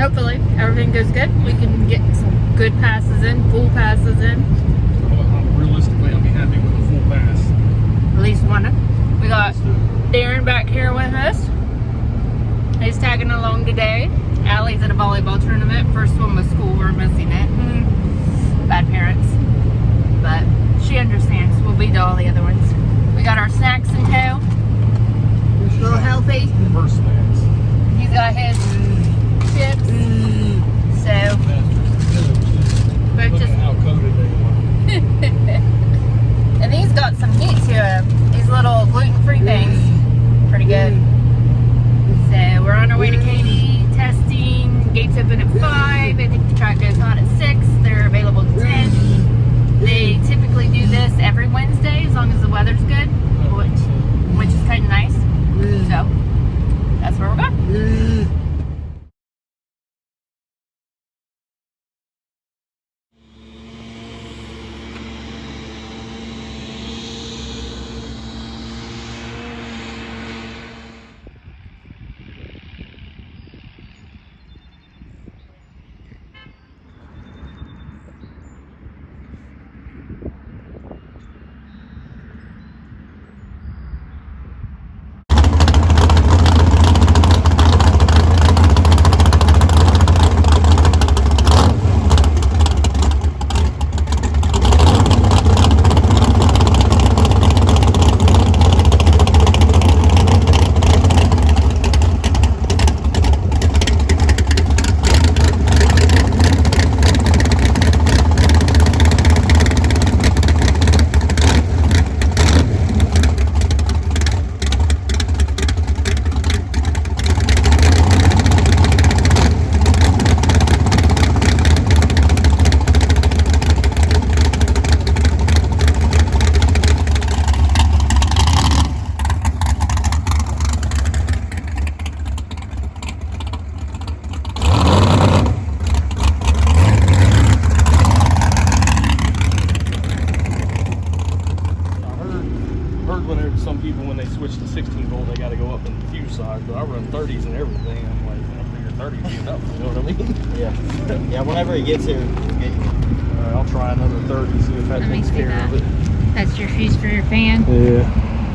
hopefully everything goes good. We can get some good passes in, full passes in. Realistically, I'll be happy with a full pass. At least one. We got Darren back here with us. He's tagging along today. Allie's at a volleyball tournament. First one was school. We're missing it. Bad parents. But she understands. We'll be to all the other ones. We got our snacks in tow. A little healthy. First snacks. He's got his chips. So, but Look just at how coated they are. and these got some heat to them. These little gluten-free things. Pretty good. So we're on our way to Katy, testing. Gates open at 5. I think the track goes on at 6. They're available at 10. They typically do this every Wednesday as long as the weather's good, which is kind of nice. So that's where we're going. Some people, when they switch to 16 volt, they got to go up in the fuse size, but I run 30s and everything. I'm like, I figure 30s enough, you know what I mean? Yeah. Yeah, whenever it gets here, we'll get you. All right, I'll try another 30, see if that takes care of it. That's your fuse for your fan. Yeah.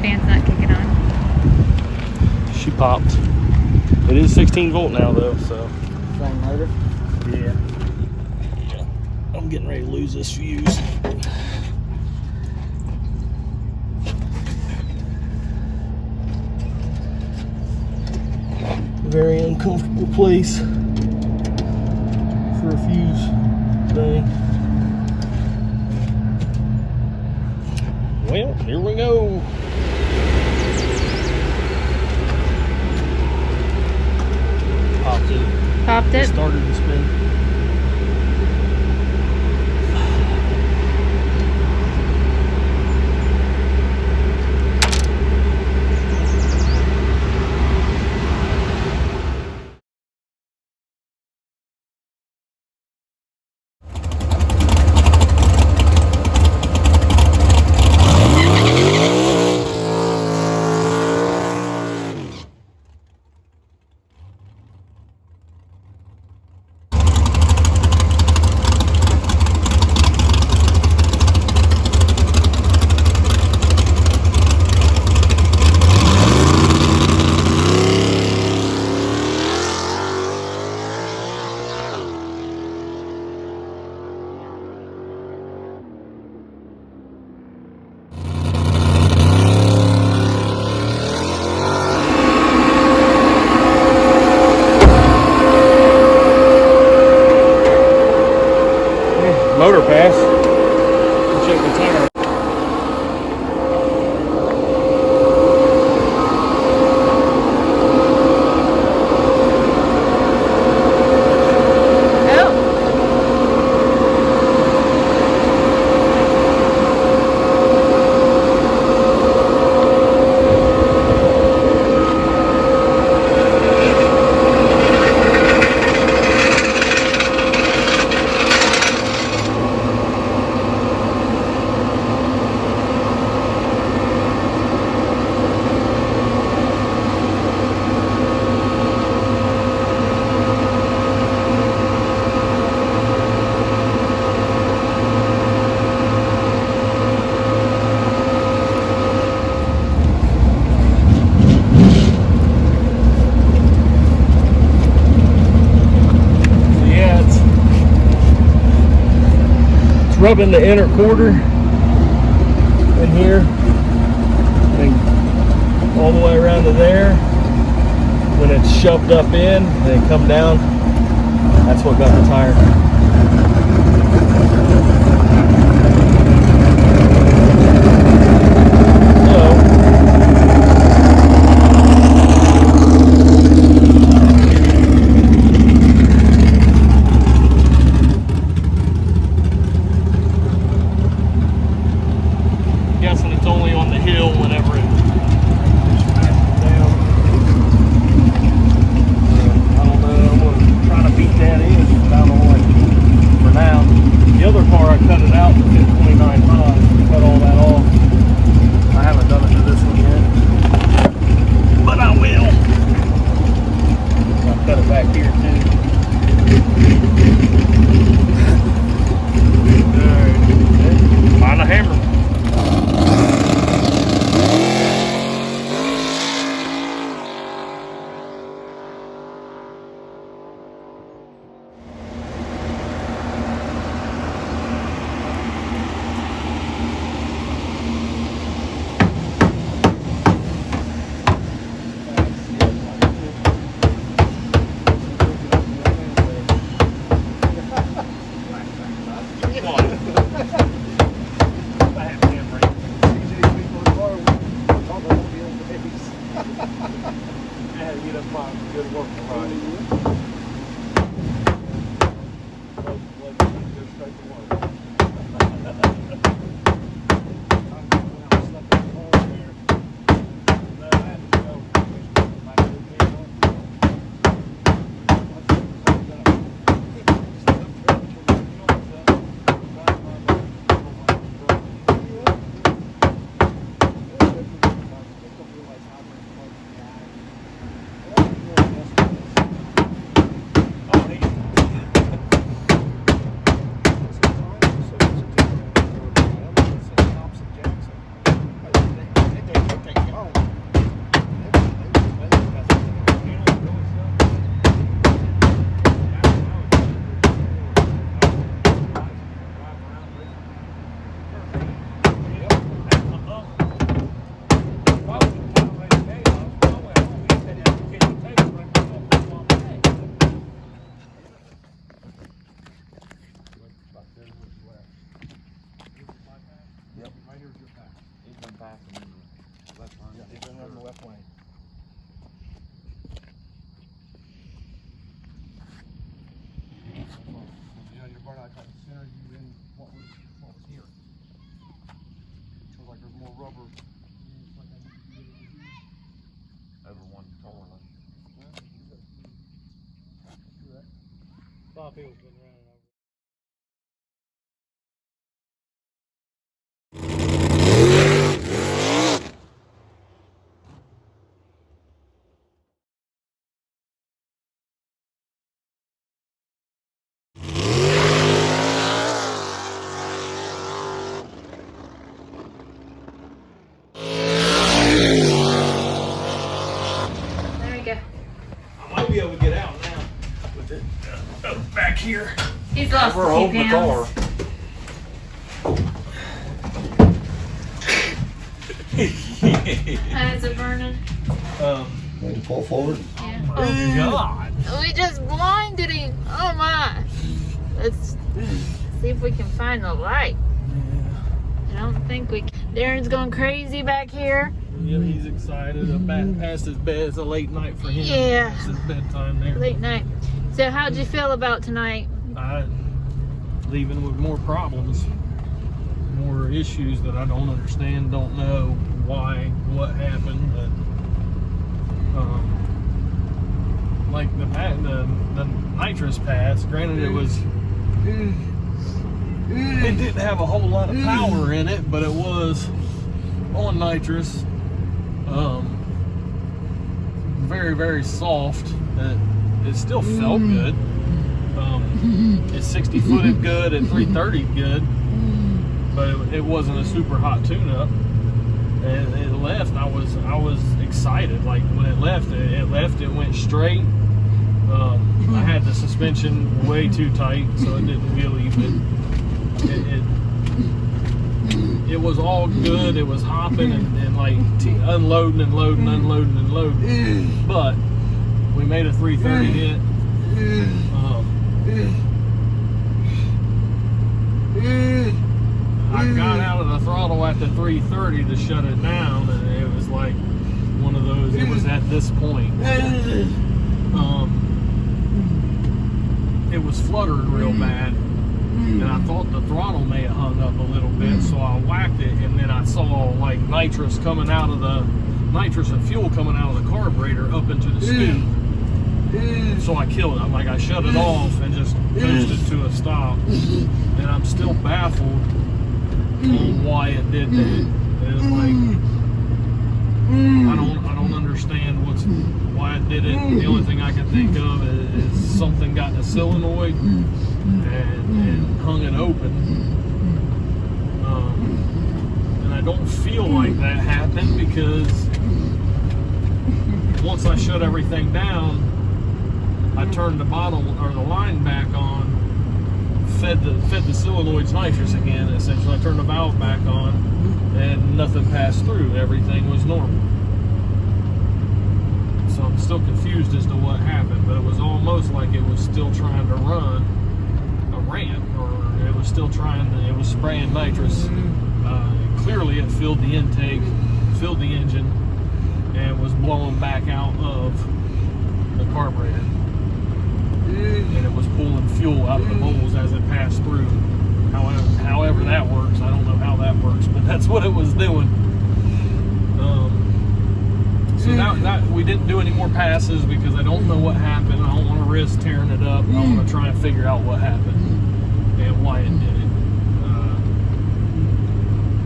Fan's not kicking on. She popped. It is 16 volt now, though, so. Same motor? Yeah. I'm getting ready to lose this fuse. Very uncomfortable place for a fuse thing. Well, here we go. Popped it. Popped it. Started to spin. rubbing the inner quarter in here and all the way around to there. When it's shoved up in and then come down, that's what got the tire. Guessing it's only on the hill whenever it pushes down. I don't know. I'm gonna try to beat that in down the way for now. The other car I cut it out to fit 29.5. Cut all that off. I haven't done it to this one yet, but I will. I'll cut it back here too. Alright, find a hammer. Good work, Friday. People's been running over. There we go. I might be able to get out now with it back here. He's lost We're a holding few the pounds. Eyes are burning. Need to pull forward. Yeah. Oh God. We just blinded him. Oh my. Let's see if we can find the light. I don't think we can. Darren's going crazy back here. Yeah, he's excited. Past his bed. It's a late night for him. Yeah. It's his bedtime there. Late night. So how'd you feel about tonight? Leaving with more problems, more issues that I don't understand, don't know why, what happened, but like the nitrous pass, granted it didn't have a whole lot of power in it, but it was on nitrous, very, very soft. It still felt good. It's 60 footed good and 330 good, but it wasn't a super hot tune-up. And it left. I was excited. Like when it left, it went straight. I had the suspension way too tight, so it didn't wheelie. But it was all good. It was hopping and like unloading and loading, unloading and loading. But we made a 330 hit. I got out of the throttle at the 330 to shut it down, and it was like one of those. It was at this point. It was fluttered real bad, and I thought the throttle may have hung up a little bit, so I whacked it, and then I saw like nitrous coming out of the nitrous and fuel coming out of the carburetor up into the scoop. So I killed it. I shut it off and just coasted to a stop, and I'm still baffled on why it did that. It's like I don't understand why it did it. The only thing I can think of is something got in the solenoid and hung it open. And I don't feel like that happened because once I shut everything down, I turned the bottle or the line back on, fed the solenoids nitrous again. Essentially, I turned the valve back on, and nothing passed through. Everything was normal. So I'm still confused as to what happened, but it was almost like it was still trying to run a ramp, or it was still it was spraying nitrous. Clearly, it filled the intake, filled the engine, and was blowing back out of the carburetor. And it was pulling fuel out of the bowls as it passed through. However that works, I don't know how that works, but that's what it was doing. So that we didn't do any more passes because I don't know what happened. I don't want to risk tearing it up. I want to try and figure out what happened and why it did it.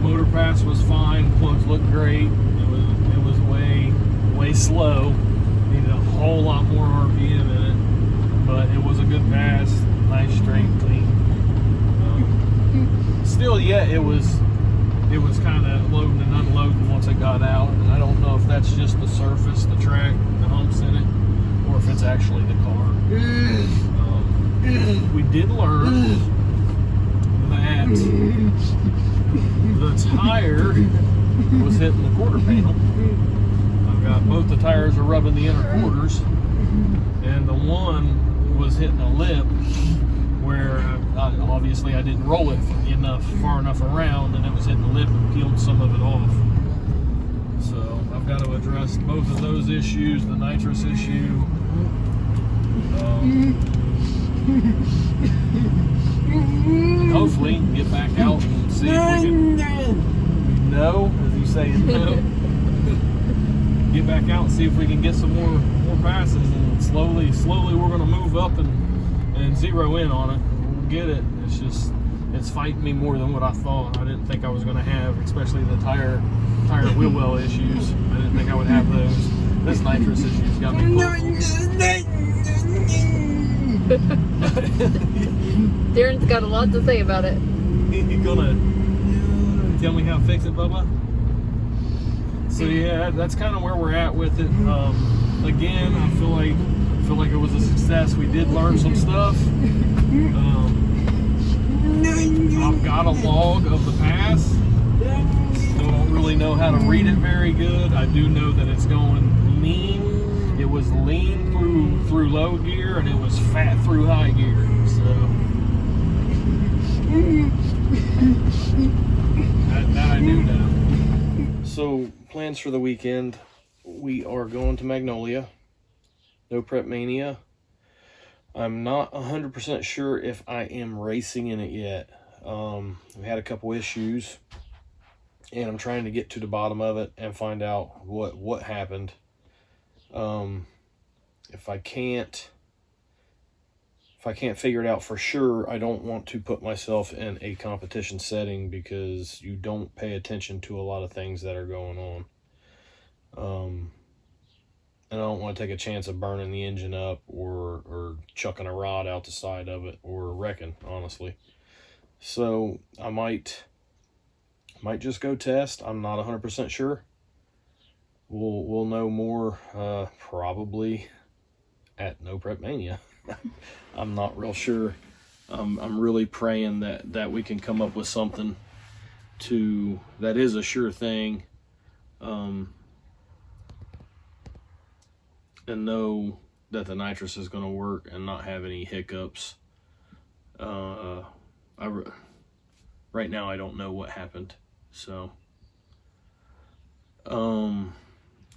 Motor pass was fine. Plugs looked great. It was way slow. Needed a whole lot more RPM in it. But it was a good pass, nice, straight, clean. Still, yeah, it was kind of loading and unloading once it got out, and I don't know if that's just the surface, the track, the humps in it, or if it's actually the car. We did learn that the tire was hitting the quarter panel. I've got both the tires are rubbing the inner quarters, and the one was hitting a lip where obviously I didn't roll it far enough around, and it was hitting the lip and peeled some of it off. So I've got to address both of those issues, the nitrous issue. Hopefully get back out and see if we can as you say get back out and see if we can get some more passes, and slowly we're going to move up and zero in on it. We'll get it. It's fighting me more than what I thought. I didn't think I was going to have, especially the tire wheel well issues. I didn't think I would have those. This nitrous issue's got me. Darren's got a lot to say about it. You gonna tell me how to fix it, Bubba? So yeah, that's kind of where we're at with it. Again, I feel like it was a success. We did learn some stuff. I've got a log of the pass. Still don't really know how to read it very good. I do know that it's going lean. It was lean through low gear, and it was fat through high gear. So that I do know. So plans for the weekend: we are going to Magnolia. No Prep Mania. I'm not 100% sure if I am racing in it yet. We had a couple issues, and I'm trying to get to the bottom of it and find out what happened. If I can't figure it out for sure, I don't want to put myself in a competition setting, because you don't pay attention to a lot of things that are going on. And I don't want to take a chance of burning the engine up or chucking a rod out the side of it or wrecking, honestly. So I might just go test. I'm not 100% sure. We'll know more probably at No Prep Mania. I'm not real sure I'm really praying that we can come up with something that is a sure thing, and know that the nitrous is going to work and not have any hiccups. Right now I don't know what happened. So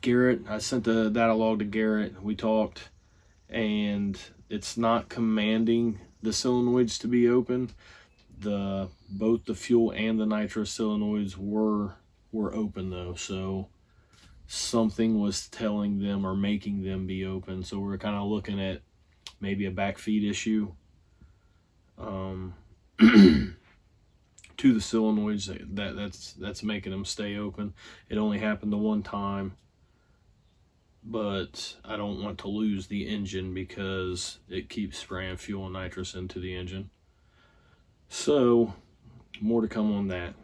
Garrett, I sent the data log to Garrett. We talked, and it's not commanding the solenoids to be open. Both the fuel and the nitrous solenoids were open though, so something was telling them or making them be open. So we're kind of looking at maybe a backfeed issue to the solenoids that's making them stay open. It only happened the one time, but I don't want to lose the engine because it keeps spraying fuel and nitrous into the engine. So more to come on that.